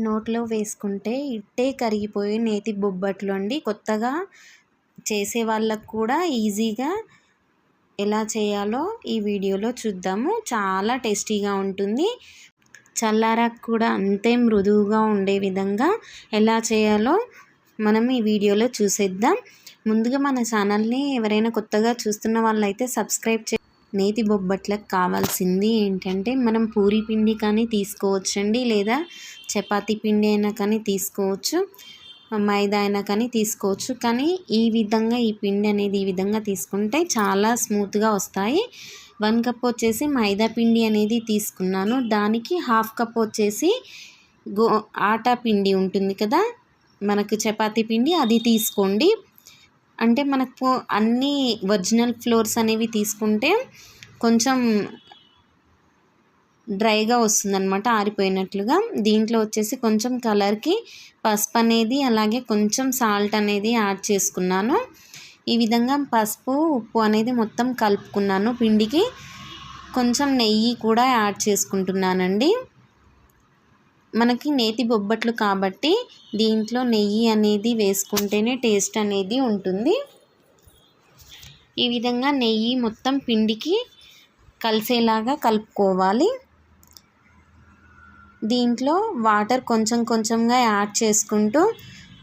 నోట్లో వేసుకుంటే ఇట్టే కరిగిపోయే నేతి బొబ్బట్లు అండి. కొత్తగా చేసే వాళ్ళకు కూడా ఈజీగా ఎలా చేయాలో ఈ వీడియోలో చూద్దాము. చాలా టేస్టీగా ఉంటుంది. చల్లారాక కూడా అంతే మృదువుగా ఉండే విధంగా ఎలా చేయాలో మనం ఈ వీడియోలో చూసేద్దాం. ముందుగా మన ఛానల్ని ఎవరైనా కొత్తగా చూస్తున్న వాళ్ళైతే సబ్స్క్రైబ్ చే నేతి బొబ్బట్లకు కావాల్సింది ఏంటంటే మనం పూరీ పిండి కానీ తీసుకోవచ్చండి, లేదా చపాతీ పిండి అయినా కానీ తీసుకోవచ్చు, మైదా అయినా కానీ తీసుకోవచ్చు. కానీ ఈ విధంగా ఈ పిండి అనేది ఈ విధంగా తీసుకుంటే చాలా స్మూత్గా వస్తాయి. 1 కప్ వచ్చేసి మైదా పిండి అనేది తీసుకున్నాను. దానికి 1/2 కప్ వచ్చేసి ఆటా పిండి ఉంటుంది కదా, మనకు చపాతీ పిండి, అది తీసుకోండి. అంటే మనకు అన్ని ఒరిజినల్ ఫ్లోర్స్ అనేవి తీసుకుంటే కొంచెం డ్రైగా వస్తుందన్నమాట, ఆరిపోయినట్లుగా. దీంట్లో వచ్చేసి కొంచెం కలర్కి పసుపు అనేది, అలాగే కొంచెం సాల్ట్ అనేది యాడ్ చేసుకున్నాను. ఈ విధంగా పసుపు ఉప్పు అనేది మొత్తం కలుపుకున్నాను. పిండికి కొంచెం నెయ్యి కూడా యాడ్ చేసుకుంటున్నానండి. మనకి నేతి బొబ్బట్లు కాబట్టి దీంట్లో నెయ్యి అనేది వేసుకుంటేనే టేస్ట్ అనేది ఉంటుంది. ఈ విధంగా నెయ్యి మొత్తం పిండికి కలిసేలాగా కలుపుకోవాలి. దీంట్లో వాటర్ కొంచెం కొంచెంగా యాడ్ చేసుకుంటూ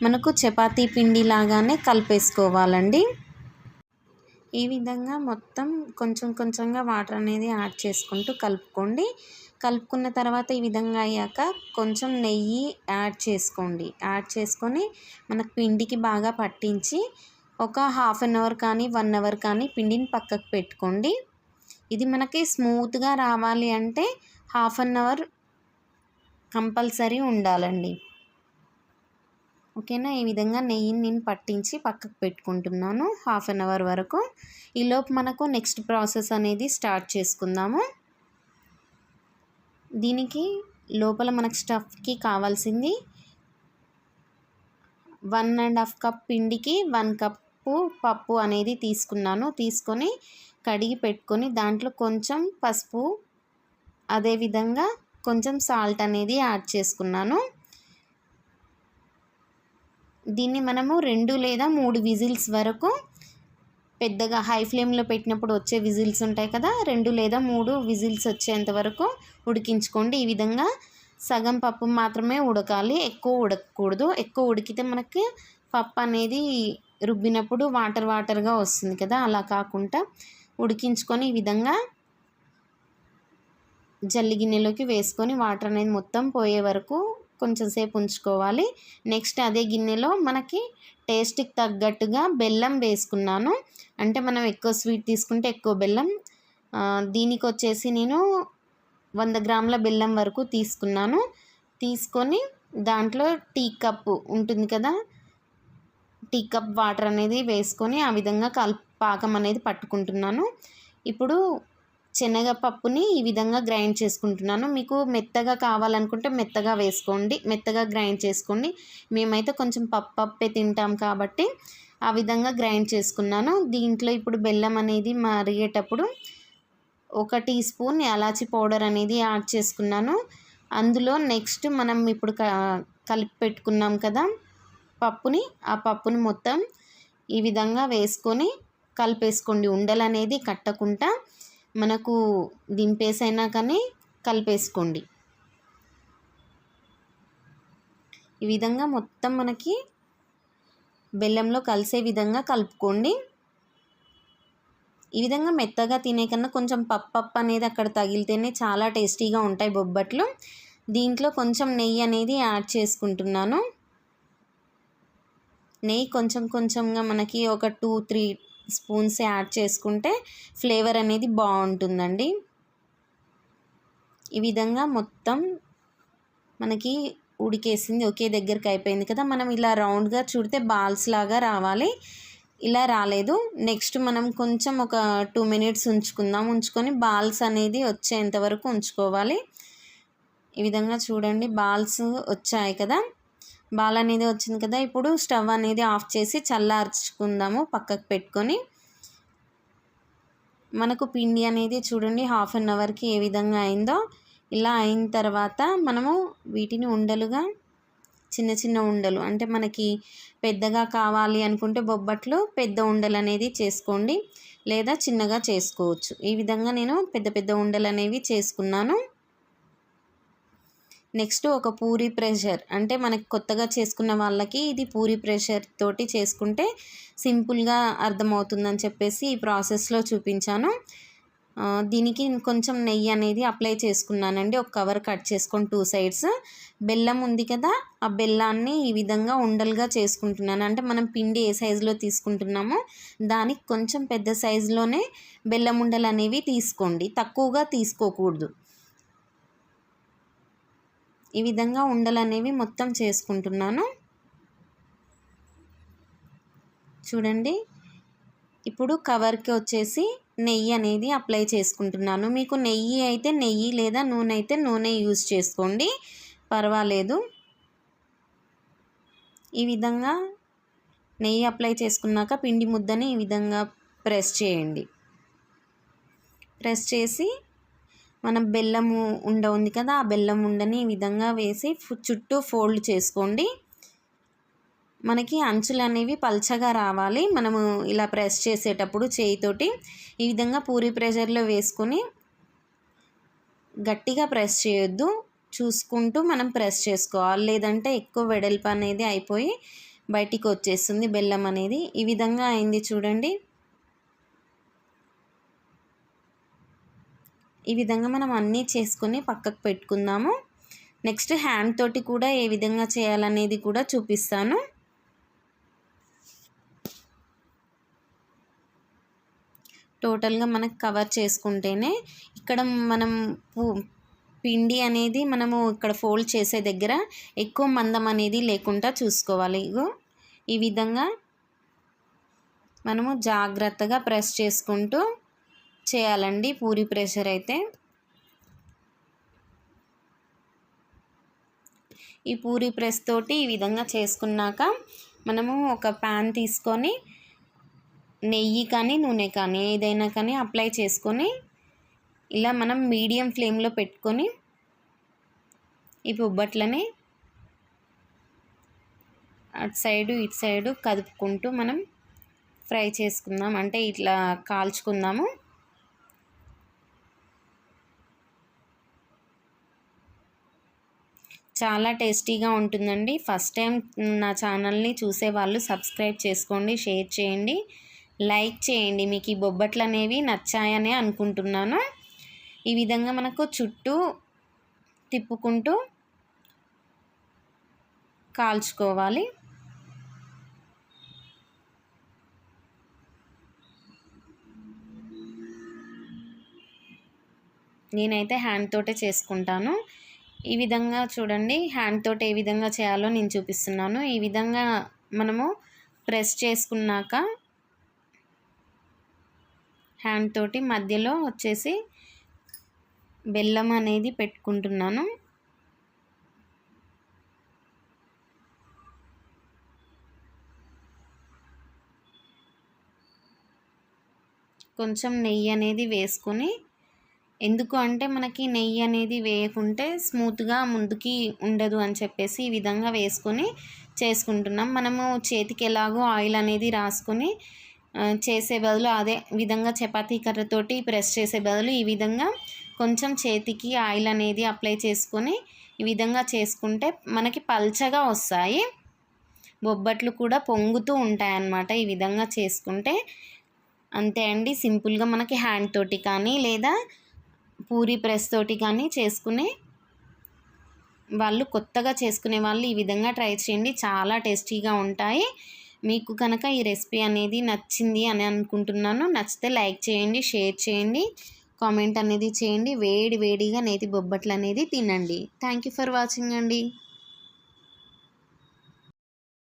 మనకు చపాతీ పిండి లాగానే కలిపేసుకోవాలండి. ఈ విధంగా మొత్తం కొంచెం కొంచెంగా వాటర్ అనేది యాడ్ చేసుకుంటూ కలుపుకోండి. కలుపుకున్న తర్వాత ఈ విధంగా అయ్యాక కొంచెం నెయ్యి యాడ్ చేసుకోండి. యాడ్ చేసుకొని మనకు పిండికి బాగా పట్టించి ఒక 1/2 అవర్ కానీ 1 అవర్ కానీ పిండిని పక్కకు పెట్టుకోండి. ఇది మనకి స్మూత్గా రావాలి అంటే 1/2 అవర్ కంపల్సరీ ఉండాలండి. ఓకేనా? ఈ విధంగా నెయ్యిని నేను పట్టించి పక్కకు పెట్టుకుంటున్నాను 1/2 అవర్ వరకు. ఈలోపు మనకు నెక్స్ట్ ప్రాసెస్ అనేది స్టార్ట్ చేసుకుందాము. దీనికి లోపల మనకు స్టఫ్కి కావాల్సింది 1.5 కప్ పిండికి 1 కప్పు పప్పు అనేది తీసుకున్నాను. తీసుకొని కడిగి పెట్టుకొని దాంట్లో కొంచెం పసుపు, అదేవిధంగా కొంచెం సాల్ట్ అనేది యాడ్ చేసుకున్నాను. దీన్ని మనము 2 లేదా 3 విజిల్స్ వరకు, పెద్దగా హై ఫ్లేమ్లో పెట్టినప్పుడు వచ్చే విజిల్స్ ఉంటాయి కదా, 2 లేదా 3 విజిల్స్ వచ్చేంత వరకు ఉడికించుకోండి. ఈ విధంగా సగం పప్పు మాత్రమే ఉడకాలి, ఎక్కువ ఉడకకూడదు. ఎక్కువ ఉడికితే మనకి పప్పు అనేది రుబ్బినప్పుడు వాటర్ వాటర్గా వస్తుంది కదా, అలా కాకుండా ఉడికించుకొని ఈ విధంగా జల్లి గిన్నెలోకి వేసుకొని వాటర్ అనేది మొత్తం పోయే వరకు కొంచెం సేపు ఉంచుకోవాలి. నెక్స్ట్ అదే గిన్నెలో మనకి టేస్ట్కి తగ్గట్టుగా బెల్లం వేసుకున్నాను. అంటే మనం ఎక్కువ స్వీట్ తీసుకుంటే ఎక్కువ బెల్లం, దీనికి వచ్చేసి నేను 100 గ్రాముల బెల్లం వరకు తీసుకున్నాను. తీసుకొని దాంట్లో టీ కప్పు ఉంటుంది కదా, టీ కప్ వాటర్ అనేది వేసుకొని ఆ విధంగా పాకం అనేది పట్టుకుంటున్నాను. ఇప్పుడు శనగపప్పుని ఈ విధంగా గ్రైండ్ చేసుకుంటున్నాను. మీకు మెత్తగా కావాలనుకుంటే మెత్తగా వేసుకోండి, మెత్తగా గ్రైండ్ చేసుకోండి. మేమైతే కొంచెం పప్పే తింటాం కాబట్టి ఆ విధంగా గ్రైండ్ చేసుకున్నాను. దీంట్లో ఇప్పుడు బెల్లం అనేది మరిగేటప్పుడు 1 టీ స్పూన్ యాలాచి పౌడర్ అనేది యాడ్ చేసుకున్నాను. అందులో నెక్స్ట్ మనం ఇప్పుడు కలిపి పెట్టుకున్నాం కదా పప్పుని, ఆ పప్పుని మొత్తం ఈ విధంగా వేసుకొని కలిపేసుకోండి. ఉండలు అనేది కట్టకుండా మనకు దింపేసైనా కానీ కలిపేసుకోండి. ఈ విధంగా మొత్తం మనకి బెల్లంలో కలిసే విధంగా కలుపుకోండి. ఈ విధంగా మెత్తగా తినే కన్నా కొంచెం పప్పు అనేది అక్కడ తగిలితేనే చాలా టేస్టీగా ఉంటాయి బొబ్బట్లు. దీంట్లో కొంచెం నెయ్యి అనేది యాడ్ చేసుకుంటున్నాను. నెయ్యి కొంచెం కొంచెంగా మనకి ఒక 2-3 స్పూన్స్ యాడ్ చేసుకుంటే ఫ్లేవర్ అనేది బాగుంటుందండి. ఈ విధంగా మొత్తం మనకి ఉడికేసింది, ఒకే దగ్గరికి అయిపోయింది కదా. మనం ఇలా రౌండ్గా చుడితే బాల్స్ లాగా రావాలి, ఇలా రాలేదు. నెక్స్ట్ మనం కొంచెం ఒక 2 మినిట్స్ ఉంచుకుందాం. ఉంచుకొని బాల్స్ అనేది వచ్చేంత వరకు ఉంచుకోవాలి. ఈ విధంగా చూడండి, బాల్స్ వచ్చాయి కదా, బాల్ అనేది వచ్చింది కదా. ఇప్పుడు స్టవ్ అనేది ఆఫ్ చేసి చల్లార్చుకుందాము పక్కకు పెట్టుకొని. మనకు పిండి అనేది చూడండి 1/2 అవర్కి ఏ విధంగా అయిందో. ఇలా అయిన తర్వాత మనము వీటిని ఉండలుగా చిన్న చిన్న ఉండలు, అంటే మనకి పెద్దగా కావాలి అనుకుంటే బొబ్బట్లు పెద్ద ఉండలు అనేది చేసుకోండి, లేదా చిన్నగా చేసుకోవచ్చు. ఈ విధంగా నేను పెద్ద పెద్ద ఉండలు అనేవి చేసుకున్నాను. నెక్స్ట్ ఒక పూరీ ప్రెషర్, అంటే మనకి కొత్తగా చేసుకున్న వాళ్ళకి ఇది పూరీ ప్రెషర్ తోటి చేసుకుంటే సింపుల్గా అర్థమవుతుందని చెప్పేసి ఈ ప్రాసెస్లో చూపించాను. దీనికి కొంచెం నెయ్యి అనేది అప్లై చేసుకున్నానండి. ఒక కవర్ కట్ చేసుకొని 2 సైడ్స్. బెల్లం ఉంది కదా, ఆ బెల్లాన్ని ఈ విధంగా ఉండలుగా చేసుకుంటున్నాను. అంటే మనం పిండి ఏ సైజులో తీసుకుంటున్నామో దానికి కొంచెం పెద్ద సైజులోనే బెల్లం ఉండలు అనేవి తీసుకోండి, తక్కువగా తీసుకోకూడదు. ఈ విధంగా ఉండలు అనేవి మొత్తం చేసుకుంటున్నాను. చూడండి, ఇప్పుడు కవర్కి వచ్చేసి నెయ్యి అనేది అప్లై చేసుకుంటున్నాను. మీకు నెయ్యి అయితే నెయ్యి, లేదా నూనె అయితే నూనె యూజ్ చేసుకోండి, పర్వాలేదు. ఈ విధంగా నెయ్యి అప్లై చేసుకున్నాక పిండి ముద్దని ఈ విధంగా ప్రెస్ చేయండి. ప్రెస్ చేసి మనం బెల్లము ఉండ ఉంది కదా, ఆ బెల్లం ఉండని ఈ విధంగా వేసి చుట్టూ ఫోల్డ్ చేసుకోండి. మనకి అంచులు అనేవి పల్చగా రావాలి. మనము ఇలా ప్రెస్ చేసేటప్పుడు చేయితోటి ఈ విధంగా పూరీ ప్రెషర్లో వేసుకొని గట్టిగా ప్రెస్ చేయొద్దు, చూసుకుంటూ మనం ప్రెస్ చేసుకోవాలి, లేదంటే ఎక్కువ వెడల్పు అనేది అయిపోయి బయటికి వచ్చేస్తుంది బెల్లం అనేది. ఈ విధంగా అయింది చూడండి. ఈ విధంగా మనం అన్నీ చేసుకొని పక్కకు పెట్టుకుందాము. నెక్స్ట్ హ్యాండ్ తోటి కూడా ఏ విధంగా చేయాలనేది కూడా చూపిస్తాను. టోటల్గా మనకు కవర్ చేసుకుంటేనే ఇక్కడ మనం పిండి అనేది మనము ఇక్కడ ఫోల్డ్ చేసే దగ్గర ఎక్కువ మందం అనేది లేకుండా చూసుకోవాలి. ఇగో ఈ విధంగా మనము జాగ్రత్తగా ప్రెస్ చేసుకుంటూ చేయాలండి పూరీ ప్రెషర్ అయితే. ఈ పూరీ ప్రెస్ తోటి ఈ విధంగా చేసుకున్నాక మనము ఒక ప్యాన్ తీసుకొని నెయ్యి కానీ నూనె కానీ ఏదైనా కానీ అప్లై చేసుకొని ఇలా మనం మీడియం ఫ్లేమ్లో పెట్టుకొని ఈ బొబ్బట్లని అటు సైడు ఇటు సైడు కదుపుకుంటూ మనం ఫ్రై చేసుకుందాం, అంటే ఇట్లా కాల్చుకుందాము. చాలా టేస్టీగా ఉంటుందండి. ఫస్ట్ టైం నా ఛానల్ని చూసేవాళ్ళు సబ్స్క్రైబ్ చేసుకోండి, షేర్ చేయండి, లైక్ చేయండి. మీకు ఈ బొబ్బట్లు అనేవి నచ్చాయనే అనుకుంటున్నాను. ఈ విధంగా మనకు చుట్టూ తిప్పుకుంటూ కాల్చుకోవాలి. నేనైతే హ్యాండ్ తోటే చేసుకుంటాను. ఈ విధంగా చూడండి, హ్యాండ్ తోటి ఏ విధంగా చేయాలో నేను చూపిస్తున్నాను. ఈ విధంగా మనము ప్రెస్ చేసుకున్నాక హ్యాండ్ తోటి మధ్యలో వచ్చేసి బెల్లం అనేది పెట్టుకుంటున్నాను. కొంచెం నెయ్యి అనేది వేసుకొని, ఎందుకు అంటే మనకి నెయ్యి అనేది వేయకుంటే స్మూత్గా ముందుకి ఉండదు అని చెప్పేసి ఈ విధంగా వేసుకొని చేసుకుంటున్నాం. మనము చేతికి ఎలాగో ఆయిల్ అనేది రాసుకొని చేసే బదులు అదే విధంగా చపాతీ కర్రతోటి ప్రెస్ చేసే బదులు ఈ విధంగా కొంచెం చేతికి ఆయిల్ అనేది అప్లై చేసుకొని ఈ విధంగా చేసుకుంటే మనకి పల్చగా వస్తాయి. బొబ్బట్లు కూడా పొంగుతూ ఉంటాయి అన్నమాట ఈ విధంగా చేసుకుంటే. అంతే అండి, సింపుల్గా మనకి హ్యాండ్ తోటి కానీ లేదా పూరీ ప్రెస్ తోటి కానీ చేసుకునే వాళ్ళు, కొత్తగా చేసుకునే వాళ్ళు ఈ విధంగా ట్రై చేయండి, చాలా టేస్టీగా ఉంటాయి. మీకు కనుక ఈ రెసిపీ అనేది నచ్చింది అని అనుకుంటున్నాను. నచ్చితే లైక్ చేయండి, షేర్ చేయండి, కామెంట్ అనేది చేయండి. వేడి వేడిగా నేతి బొబ్బట్లు అనేది తినండి. థ్యాంక్ యూ ఫర్ వాచింగ్ అండి.